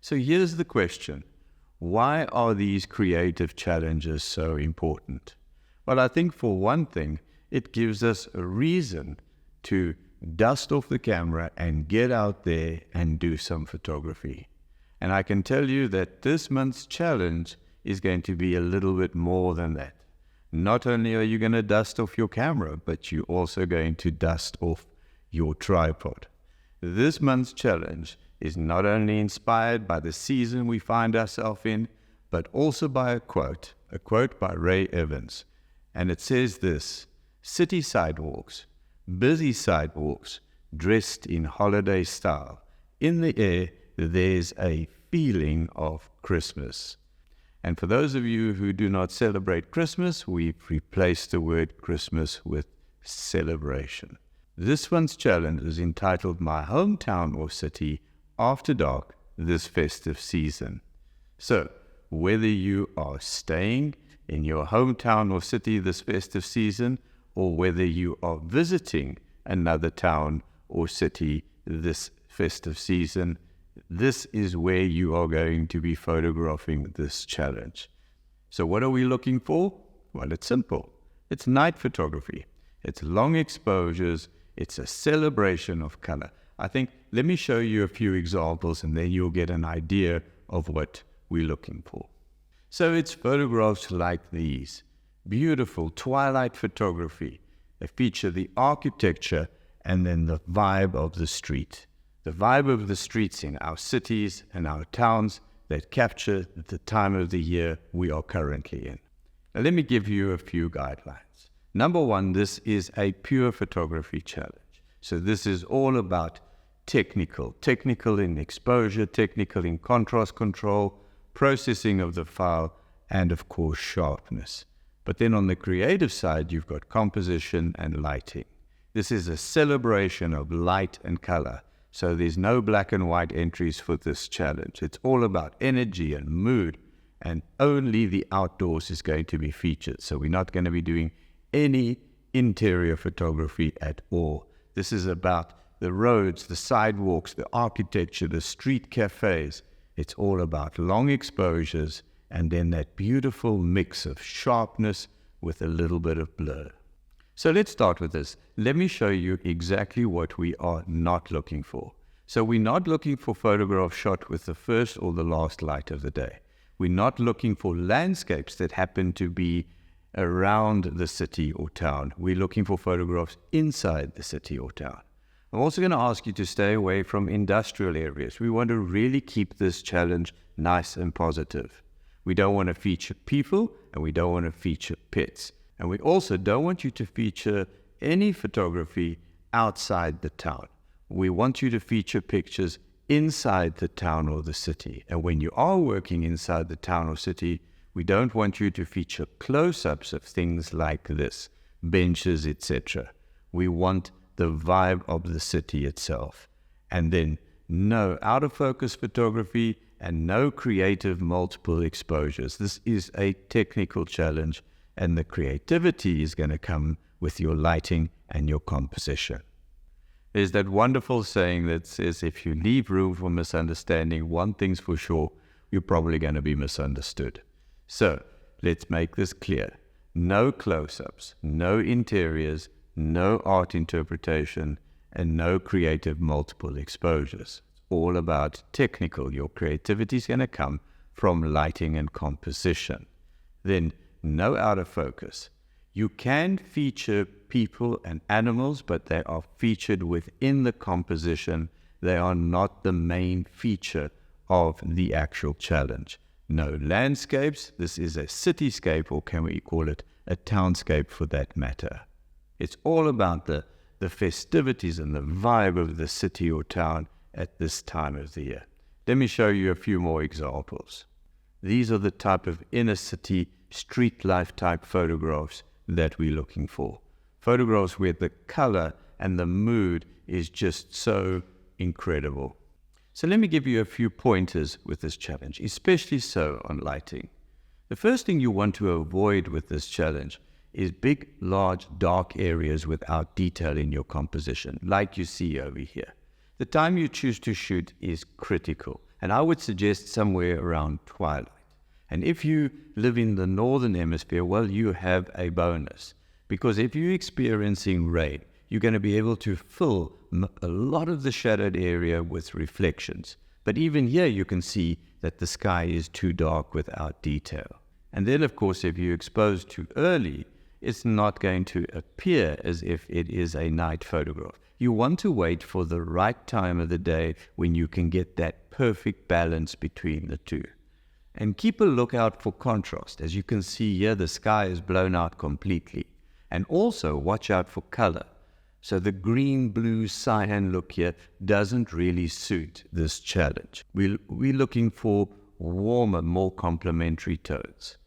So here's the question. Why are these creative challenges so important? Well, I think for one thing, it gives us a reason to dust off the camera and get out there and do some photography. And I can tell you that this month's challenge is going to be a little bit more than that. Not only are you going to dust off your camera, but you're also going to dust off your tripod. This month's challenge is not only inspired by the season we find ourselves in, but also by a quote by Ray Evans. And it says this: city sidewalks, busy sidewalks, dressed in holiday style. In the air, there's a feeling of Christmas. And for those of you who do not celebrate Christmas, we've replaced the word Christmas with celebration. This one's challenge is entitled My Hometown or City After Dark This Festive Season. So, whether you are staying in your hometown or city this festive season, or whether you are visiting another town or city this festive season, this is where you are going to be photographing this challenge. So what are we looking for? Well, it's simple. It's night photography. It's long exposures. It's a celebration of color. I think, let me show you a few examples and then you'll get an idea of what we're looking for. So it's photographs like these. Beautiful twilight photography. They feature the architecture and then the vibe of the street. The vibe of the streets in our cities and our towns that capture the time of the year we are currently in. Now let me give you a few guidelines. Number one, this is a pure photography challenge. So this is all about technical in exposure, technical in contrast control, processing of the file, and of course sharpness. But then on the creative side, you've got composition and lighting. This is a celebration of light and color. So there's no black and white entries for this challenge. It's all about energy and mood, and only the outdoors is going to be featured. So we're not going to be doing any interior photography at all. This is about the roads, the sidewalks, the architecture, the street cafes. It's all about long exposures and then that beautiful mix of sharpness with a little bit of blur. So let's start with this. Let me show you exactly what we are not looking for. So we're not looking for photographs shot with the first or the last light of the day. We're not looking for landscapes that happen to be around the city or town. We're looking for photographs inside the city or town. I'm also going to ask you to stay away from industrial areas. We want to really keep this challenge nice and positive. We don't want to feature people and we don't want to feature pets. And we also don't want you to feature any photography outside the town. We want you to feature pictures inside the town or the city. And when you are working inside the town or city, we don't want you to feature close-ups of things like this, benches, etc. We want the vibe of the city itself. And then no out-of-focus photography and no creative multiple exposures. This is a technical challenge, and the creativity is going to come with your lighting and your composition. There's that wonderful saying that says, if you leave room for misunderstanding, one thing's for sure, you're probably going to be misunderstood. So let's make this clear. No close-ups, no interiors, no art interpretation, and no creative multiple exposures. It's all about technical. Your creativity is going to come from lighting and composition. Then no out of focus. You can feature people and animals, but they are featured within the composition. They are not the main feature of the actual challenge. No landscapes. This is a cityscape, or can we call it a townscape for that matter. It's all about the festivities and the vibe of the city or town at this time of the year. Let me show you a few more examples. These are the type of inner city, street life type photographs that we're looking for. Photographs where the color and the mood is just so incredible. So let me give you a few pointers with this challenge, especially so on lighting. The first thing you want to avoid with this challenge is big, large, dark areas without detail in your composition, like you see over here. The time you choose to shoot is critical. and I would suggest somewhere around twilight. And if you live in the northern hemisphere, well, you have a bonus, because if you're experiencing rain, you're going to be able to fill a lot of the shadowed area with reflections. But even here you can see that the sky is too dark without detail. And then, of course, if you're exposed too early, it's not going to appear as if it is a night photograph. You want to wait for the right time of the day when you can get that perfect balance between the two. And keep a lookout for contrast. As you can see here, the sky is blown out completely. And also watch out for color. So the green, blue, cyan look here doesn't really suit this challenge. We're looking for warmer, more complementary tones.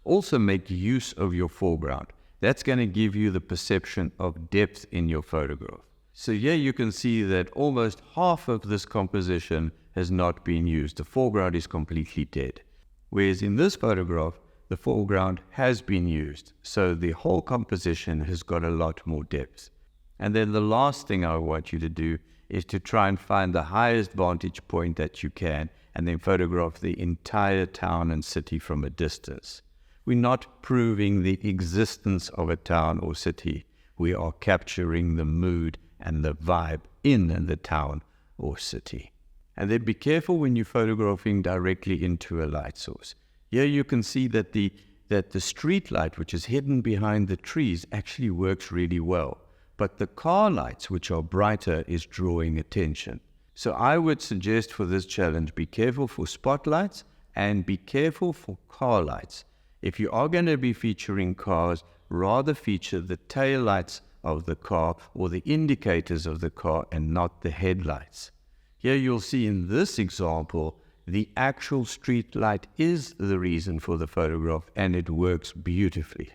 Also make use of your foreground. That's going to give you the perception of depth in your photograph. So here you can see that almost half of this composition has not been used. The foreground is completely dead. Whereas in this photograph, the foreground has been used. So the whole composition has got a lot more depth. And then the last thing I want you to do is to try and find the highest vantage point that you can and then photograph the entire town and city from a distance. We're not proving the existence of a town or city. We are capturing the mood and the vibe in the town or city. And then be careful when you're photographing directly into a light source. Here you can see that the street light, which is hidden behind the trees, actually works really well. But the car lights, which are brighter, is drawing attention. So I would suggest for this challenge, be careful for spotlights and be careful for car lights. If you are going to be featuring cars, rather feature the tail lights of the car or the indicators of the car and not the headlights. Here you'll see in this example, the actual street light is the reason for the photograph and it works beautifully.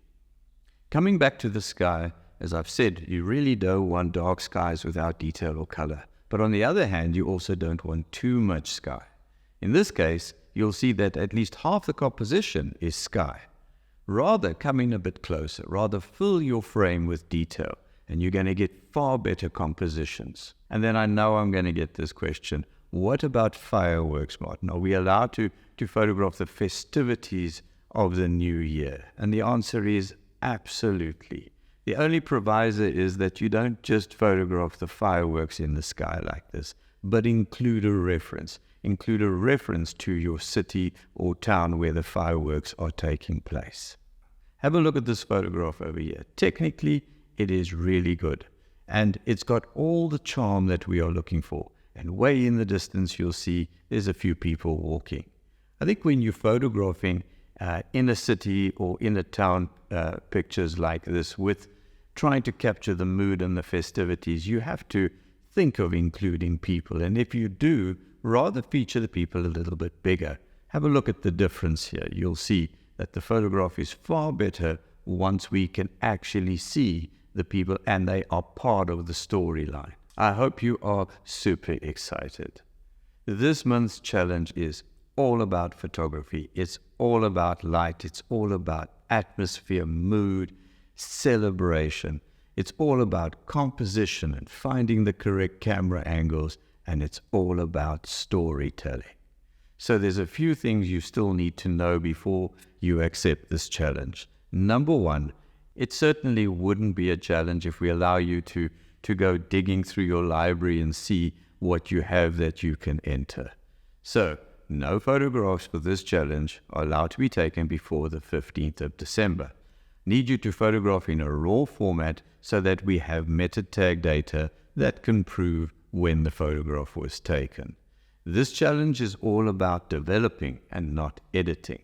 Coming back to the sky, as I've said, you really don't want dark skies without detail or color. But on the other hand, you also don't want too much sky. In this case, you'll see that at least half the composition is sky. Rather come in a bit closer, rather fill your frame with detail, and you're going to get far better compositions. And then I know I'm going to get this question, what about fireworks, Martin? Are we allowed to photograph the festivities of the new year? And the answer is absolutely. The only proviso is that you don't just photograph the fireworks in the sky like this, but include a reference. Include a reference to your city or town where the fireworks are taking place. Have a look at this photograph over here. Technically, it is really good. And it's got all the charm that we are looking for. And way in the distance, you'll see there's a few people walking. I think when you're photographing in a city or in a town pictures like this with trying to capture the mood and the festivities, you have to think of including people. And if you do, rather feature the people a little bit bigger. Have a look at the difference here. You'll see that the photograph is far better once we can actually see the people and they are part of the storyline. I hope you are super excited. This month's challenge is all about photography. It's all about light. It's all about atmosphere, mood, celebration. It's all about composition and finding the correct camera angles, and it's all about storytelling. So there's a few things you still need to know before you accept this challenge. Number one, it certainly wouldn't be a challenge if we allow you to go digging through your library and see what you have that you can enter. So no photographs for this challenge are allowed to be taken before the 15th of December. Need you to photograph in a raw format so that we have meta tag data that can prove when the photograph was taken. This challenge is all about developing and not editing.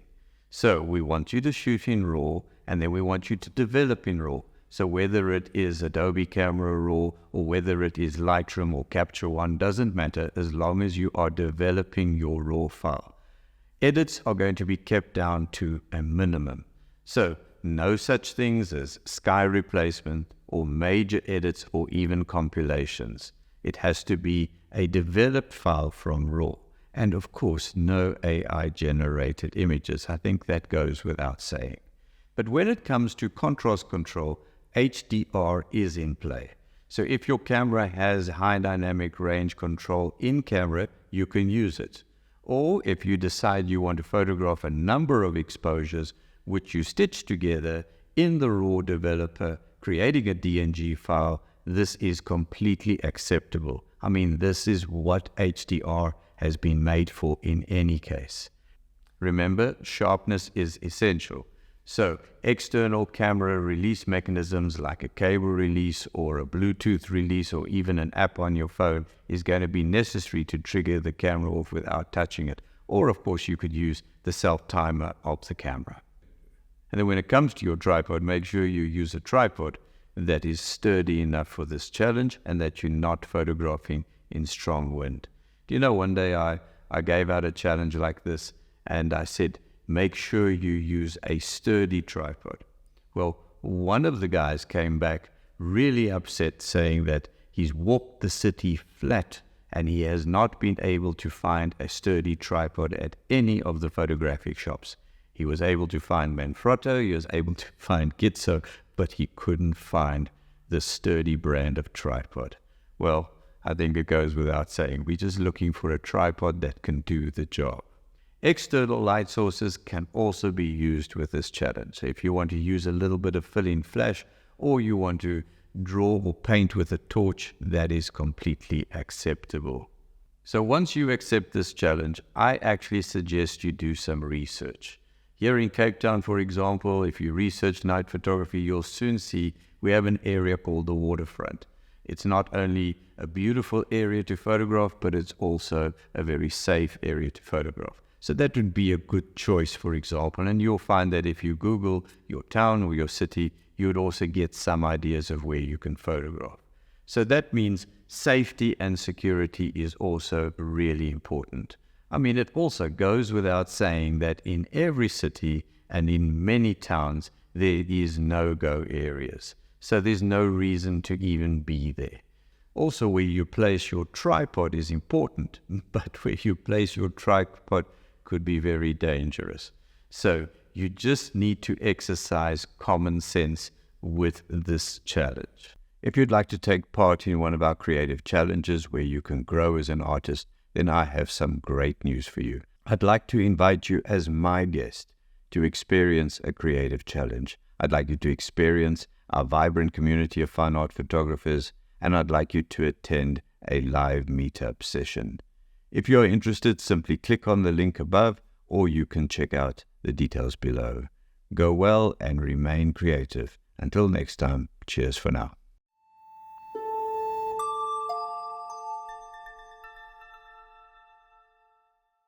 So we want you to shoot in RAW and then we want you to develop in RAW. So whether it is Adobe Camera Raw or whether it is Lightroom or Capture One, doesn't matter as long as you are developing your RAW file. Edits are going to be kept down to a minimum. So no such things as sky replacement or major edits or even compilations. It has to be a developed file from RAW. And of course, no AI-generated images. I think that goes without saying. But when it comes to contrast control, HDR is in play. So if your camera has high dynamic range control in camera, you can use it. Or if you decide you want to photograph a number of exposures which you stitch together in the raw developer, creating a DNG file, this is completely acceptable. I mean, this is what HDR has been made for in any case. Remember, sharpness is essential. So external camera release mechanisms like a cable release or a Bluetooth release or even an app on your phone is going to be necessary to trigger the camera off without touching it. Or of course you could use the self-timer of the camera. And then when it comes to your tripod, make sure you use a tripod that is sturdy enough for this challenge and that you're not photographing in strong wind. Do you know, one day I gave out a challenge like this and I said, make sure you use a sturdy tripod. Well, one of the guys came back really upset, saying that he's walked the city flat and he has not been able to find a sturdy tripod at any of the photographic shops. He was able to find Manfrotto, he was able to find Gitzo, but he couldn't find the sturdy brand of tripod. Well, I think it goes without saying, we're just looking for a tripod that can do the job. External light sources can also be used with this challenge. So if you want to use a little bit of fill-in flash, or you want to draw or paint with a torch, that is completely acceptable. So once you accept this challenge, I actually suggest you do some research. Here in Cape Town, for example, if you research night photography, you'll soon see we have an area called the waterfront. It's not only a beautiful area to photograph, but it's also a very safe area to photograph. So that would be a good choice, for example, and you'll find that if you Google your town or your city, you would also get some ideas of where you can photograph. So that means safety and security is also really important. I mean, it also goes without saying that in every city and in many towns, there is no-go areas. So there's no reason to even be there. Also, where you place your tripod is important, but where you place your tripod could be very dangerous. So you just need to exercise common sense with this challenge. If you'd like to take part in one of our creative challenges where you can grow as an artist, then I have some great news for you. I'd like to invite you as my guest to experience a creative challenge. I'd like you to experience our vibrant community of fine art photographers, and I'd like you to attend a live meetup session. If you're interested, simply click on the link above, or you can check out the details below. Go well and remain creative. Until next time, cheers for now.